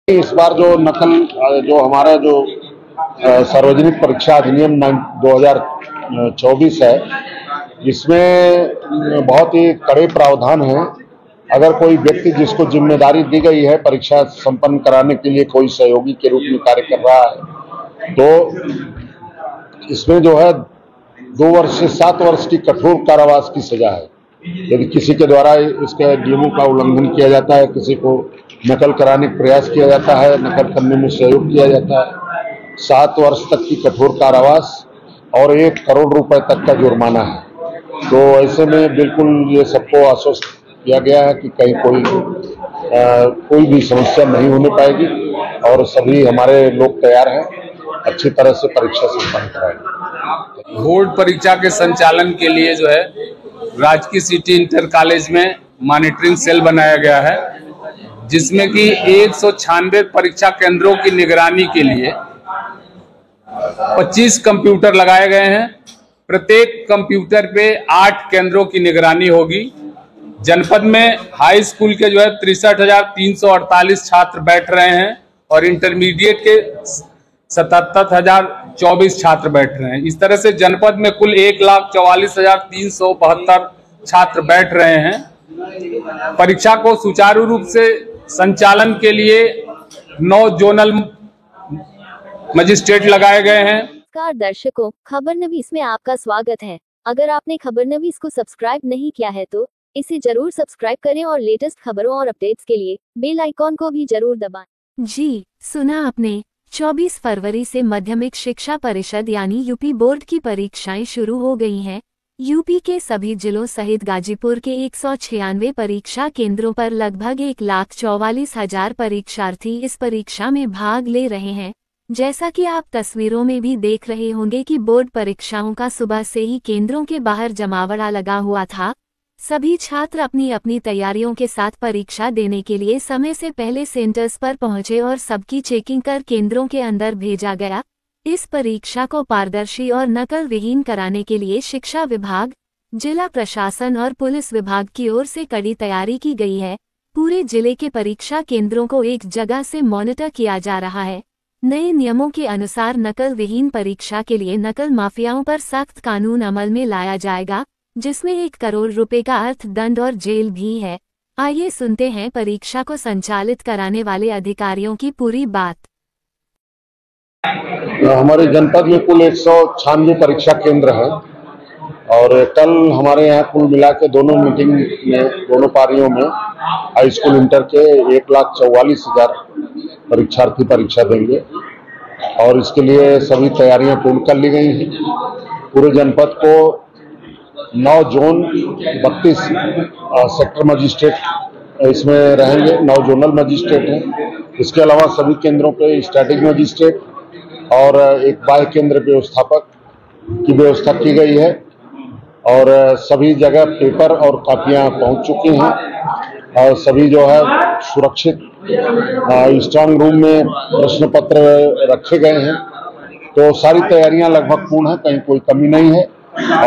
इस बार जो नकल जो हमारा जो सार्वजनिक परीक्षा अधिनियम 2024 है, इसमें बहुत ही कड़े प्रावधान हैं। अगर कोई व्यक्ति जिसको जिम्मेदारी दी गई है परीक्षा संपन्न कराने के लिए कोई सहयोगी के रूप में कार्य कर रहा है, तो इसमें जो है 2 वर्ष से 7 वर्ष की कठोर कारावास की सजा है। यदि किसी के द्वारा इसके नियमों का उल्लंघन किया जाता है, किसी को नकल कराने का प्रयास किया जाता है, नकल करने में सहयोग किया जाता है, 7 वर्ष तक की कठोर कारावास और 1 करोड़ रुपए तक का जुर्माना है। तो ऐसे में बिल्कुल ये सबको आश्वस्त किया गया है कि कहीं कोई भी समस्या नहीं होने पाएगी और सभी हमारे लोग तैयार हैं अच्छी तरह से परीक्षा संपन्न कराएंगे। बोर्ड परीक्षा के संचालन के लिए जो है राजकीय सिटी इंटर कॉलेज में मॉनिटरिंग सेल बनाया गया है, जिसमें कि 196 परीक्षा केंद्रों की निगरानी के लिए 25 कंप्यूटर लगाए गए हैं। प्रत्येक कंप्यूटर पे 8 केंद्रों की निगरानी होगी। जनपद में हाई स्कूल के जो है 63,348 छात्र बैठ रहे हैं और इंटरमीडिएट के 77,024 छात्र बैठ रहे हैं। इस तरह से जनपद में कुल 1,44,372 छात्र बैठ रहे हैं। परीक्षा को सुचारू रूप से संचालन के लिए 9 जोनल मजिस्ट्रेट लगाए गए हैं। नमस्कार दर्शकों, खबरनवीस में आपका स्वागत है। अगर आपने खबरनवीस को सब्सक्राइब नहीं किया है तो इसे जरूर सब्सक्राइब करें और लेटेस्ट खबरों और अपडेट्स के लिए बेल आइकॉन को भी जरूर दबाएं। जी सुना आपने, 24 फरवरी से माध्यमिक शिक्षा परिषद यानी यूपी बोर्ड की परीक्षाएं शुरू हो गई हैं। यूपी के सभी जिलों सहित गाजीपुर के 196 परीक्षा केंद्रों पर लगभग 1,44,000 परीक्षार्थी इस परीक्षा में भाग ले रहे हैं। जैसा कि आप तस्वीरों में भी देख रहे होंगे कि बोर्ड परीक्षाओं का सुबह से ही केंद्रों के बाहर जमावड़ा लगा हुआ था। सभी छात्र अपनी अपनी तैयारियों के साथ परीक्षा देने के लिए समय से पहले सेंटर्स पर पहुंचे और सबकी चेकिंग कर केंद्रों के अंदर भेजा गया। इस परीक्षा को पारदर्शी और नकल विहीन कराने के लिए शिक्षा विभाग, जिला प्रशासन और पुलिस विभाग की ओर से कड़ी तैयारी की गई है। पूरे जिले के परीक्षा केंद्रों को एक जगह से मॉनिटर किया जा रहा है। नए नियमों के अनुसार नकल विहीन परीक्षा के लिए नकल माफियाओं पर सख्त कानून अमल में लाया जाएगा, जिसमें 1 करोड़ रुपए का अर्थदंड और जेल भी है। आइए सुनते हैं परीक्षा को संचालित कराने वाले अधिकारियों की पूरी बात। हमारे जनपद में कुल 196 परीक्षा केंद्र हैं और कल हमारे यहाँ कुल मिला के दोनों मीटिंग में, दोनों पारियों में हाई स्कूल इंटर के 1,44,000 परीक्षार्थी परीक्षा देंगे और इसके लिए सभी तैयारियां पूर्ण कर ली गई हैं। पूरे जनपद को 9 जोन 32 सेक्टर मजिस्ट्रेट इसमें रहेंगे, 9 जोनल मजिस्ट्रेट हैं। इसके अलावा सभी केंद्रों पे स्टैटिक मजिस्ट्रेट और एक बाह्य केंद्र व्यवस्थापक की व्यवस्था की गई है और सभी जगह पेपर और कापियां पहुंच चुकी हैं और सभी जो है सुरक्षित स्ट्रांग रूम में प्रश्न पत्र रखे गए हैं। तो सारी तैयारियां लगभग पूर्ण है, कहीं कोई कमी नहीं है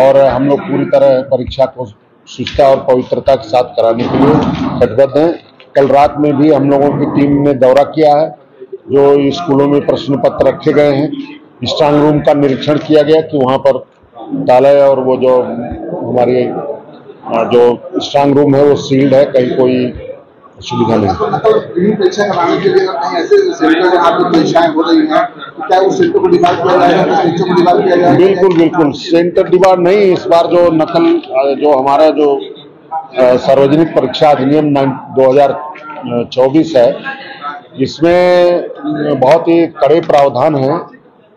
और हम लोग पूरी तरह परीक्षा को शुचिता और पवित्रता के साथ कराने के लिए कटिबद्ध हैं। कल रात में भी हम लोगों की टीम ने दौरा किया है, जो स्कूलों में प्रश्न पत्र रखे गए हैं, स्ट्रांग रूम का निरीक्षण किया गया कि वहां पर ताला और वो जो हमारी जो स्ट्रांग रूम है वो सील्ड है, कहीं कोई सुविधा नहीं। परीक्षा कराने के लिए ऐसे सेंटर जहां पे परीक्षाएं हो रही हैं, क्या उस सेंटर को डिवाइड किया जाएगा? बिल्कुल सेंटर डिवाइड नहीं। इस बार जो नकल जो हमारा जो सार्वजनिक परीक्षा अधिनियम 2024 है, इसमें बहुत ही कड़े प्रावधान हैं।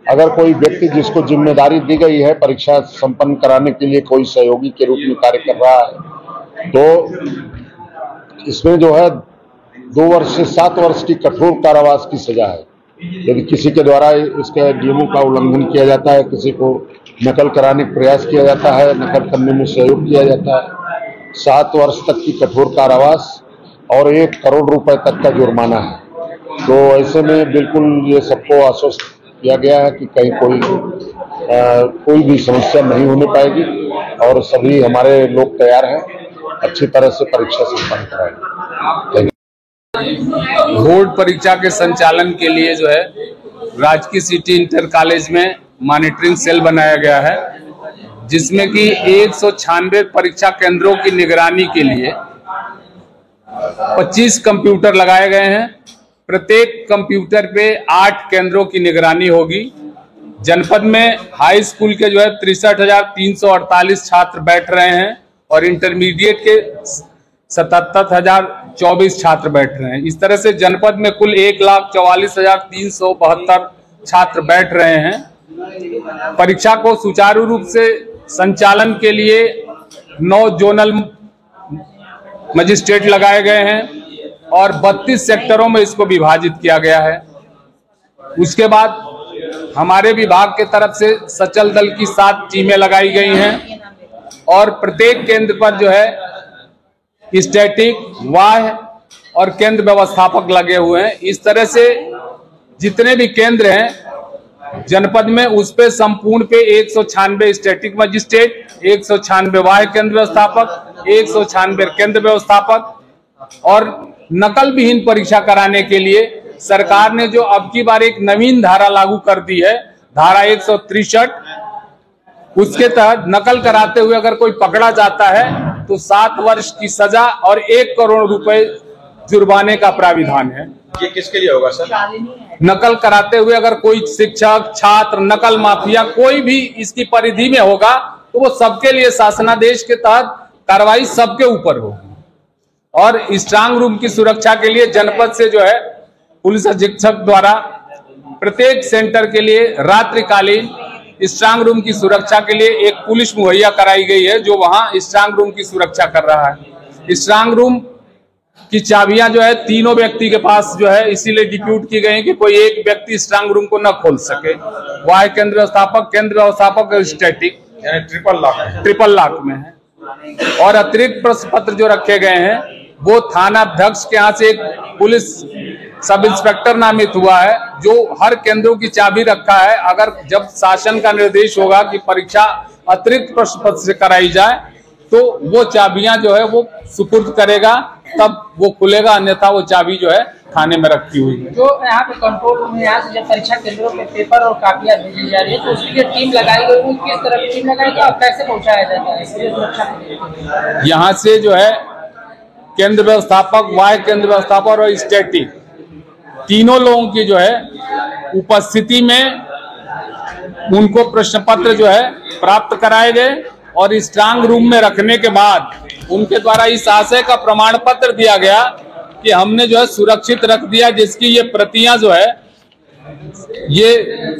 अगर कोई व्यक्ति जिसको जिम्मेदारी दी गई है परीक्षा संपन्न कराने के लिए कोई सहयोगी के रूप में कार्य कर रहा है, तो इसमें जो है 2 वर्ष से 7 वर्ष की कठोर कारावास की सजा है। यदि किसी के द्वारा इसके नियमों का उल्लंघन किया जाता है, किसी को नकल कराने का प्रयास किया जाता है, नकल करने में सहयोग किया जाता है, 7 वर्ष तक की कठोर कारावास और 1 करोड़ रुपए तक का जुर्माना है। तो ऐसे में बिल्कुल ये सबको आश्वस्त किया गया है कि कहीं कोई भी समस्या नहीं होने पाएगी और सभी हमारे लोग तैयार हैं अच्छी तरह से परीक्षा संपन्न कराएंगे। बोर्ड परीक्षा के संचालन के लिए जो है राजकीय सिटी इंटर कॉलेज में मॉनिटरिंग सेल बनाया गया है, जिसमें कि 196 परीक्षा केंद्रों की निगरानी के लिए 25 कंप्यूटर लगाए गए हैं। प्रत्येक कंप्यूटर पे 8 केंद्रों की निगरानी होगी। जनपद में हाई स्कूल के जो है 63,348 छात्र बैठ रहे हैं और इंटरमीडिएट के 77,024 छात्र बैठ रहे हैं। इस तरह से जनपद में कुल 1,44,372 छात्र बैठ रहे हैं। परीक्षा को सुचारू रूप से संचालन के लिए 9 जोनल मजिस्ट्रेट लगाए गए हैं और 32 सेक्टरों में इसको विभाजित किया गया है। उसके बाद हमारे विभाग के तरफ से सचल दल की 7 टीमें लगाई गई हैं और प्रत्येक केंद्र पर जो है स्टैटिक, वाह्य और केंद्र व्यवस्थापक लगे हुए हैं। इस तरह से जितने भी केंद्र हैं जनपद में उस पे संपूर्ण पे 196 स्टैटिक मजिस्ट्रेट, 196 वाह्य केंद्र व्यवस्थापक, 196 केंद्र व्यवस्थापक और नकल विहीन परीक्षा कराने के लिए सरकार ने जो अब की बार एक नवीन धारा लागू कर दी है, धारा 163, उसके तहत नकल कराते हुए अगर कोई पकड़ा जाता है तो 7 वर्ष की सजा और 1 करोड़ रुपए जुर्माने का प्राविधान है। ये किसके लिए होगा सर? नकल कराते हुए अगर कोई शिक्षक, छात्र, नकल माफिया कोई भी इसकी परिधि में होगा तो वो सबके लिए शासनादेश के तहत कार्रवाई सबके ऊपर होगी। और स्ट्रांग रूम की सुरक्षा के लिए जनपद से जो है पुलिस अधीक्षक द्वारा प्रत्येक सेंटर के लिए रात्रिकालीन स्ट्रांग रूम की सुरक्षा के लिए एक पुलिस मुहैया कराई गई है, जो वहां स्ट्रांग रूम की सुरक्षा कर रहा है। स्ट्रांग रूम की चाबियां जो है तीनों व्यक्ति के पास जो है, इसीलिए डिप्यूट की गई कि कोई एक व्यक्ति स्ट्रांग रूम को न खोल सके। वाह्य केंद्र व्यवस्थापक और स्टैटिक यानी ट्रिपल लॉक में है। और अतिरिक्त प्रश्न पत्र जो रखे गए हैं वो थाना अध्यक्ष के यहाँ से एक पुलिस सब इंस्पेक्टर नामित हुआ है, जो हर केंद्रों की चाबी रखा है। अगर जब शासन का निर्देश होगा कि परीक्षा अतिरिक्त प्रश्न पत्र से कराई जाए तो वो चाबियां जो है वो सुपुर्द करेगा, तब वो खुलेगा, अन्यथा वो चाबी जो है थाने में रखी हुई है। जो यहाँ पे कंट्रोल रूम में यहाँ से जब परीक्षा केंद्रों पे पेपर और कापियां भेजी जा रही है तो उसके लिए टीम लगाई गई, वो किस तरह की टीम लगाई गई और कैसे पहुँचाया जाता है सुरक्षा? यहाँ से जो है केंद्र व्यवस्थापक, वाह्य केंद्र व्यवस्थापक और स्टैटिक तीनों लोगों की जो है उपस्थिति में उनको प्रश्न पत्र जो है प्राप्त कराए गए और स्ट्रांग रूम में रखने के बाद उनके द्वारा इस आशय का प्रमाण पत्र दिया गया कि हमने जो है सुरक्षित रख दिया, जिसकी ये प्रतियां जो है ये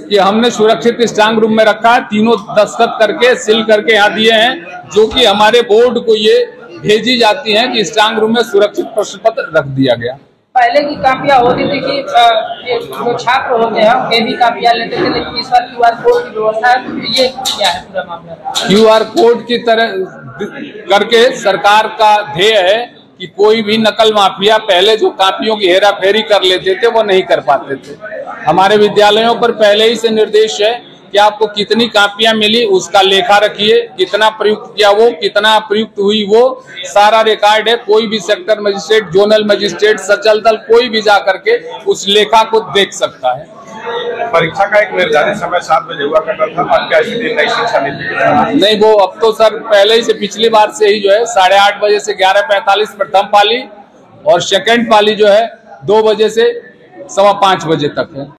कि हमने सुरक्षित स्ट्रांग रूम में रखा है। तीनों दस्तखत करके सील करके यहाँ दिए हैं, जो कि हमारे बोर्ड को ये भेजी जाती हैं कि स्ट्रांग रूम में सुरक्षित प्रश्न पत्र रख दिया गया। पहले की कापियां होती थी कि जो छात्र होते हैं वे भी कापियां लेते थे, लेकिन इस बार QR कोड की व्यवस्था है, तो ये क्या है पूरा मामला? QR कोड की तरह करके सरकार का ध्येय है कि कोई भी नकल माफिया पहले जो कापियों की हेरा फेरी कर लेते थे वो नहीं कर पाते थे। हमारे विद्यालयों पर पहले ही से निर्देश है कि आपको कितनी कापियां मिली उसका लेखा रखिए, कितना प्रयुक्त किया वो, कितना अप्रयुक्त हुई वो सारा रिकॉर्ड है। कोई भी सेक्टर मजिस्ट्रेट, जोनल मजिस्ट्रेट, सचल दल कोई भी जा करके उस लेखा को देख सकता है। परीक्षा का एक निर्धारित समय 7 बजे हुआ करता था, अब क्या स्थिति नई शिक्षा नीति? नहीं, वो अब तो सर पहले ही से पिछली बार से ही जो है 8:30 बजे से 11:45 प्रथम पाली और सेकेंड पाली जो है 2 बजे से 5:15 बजे तक है।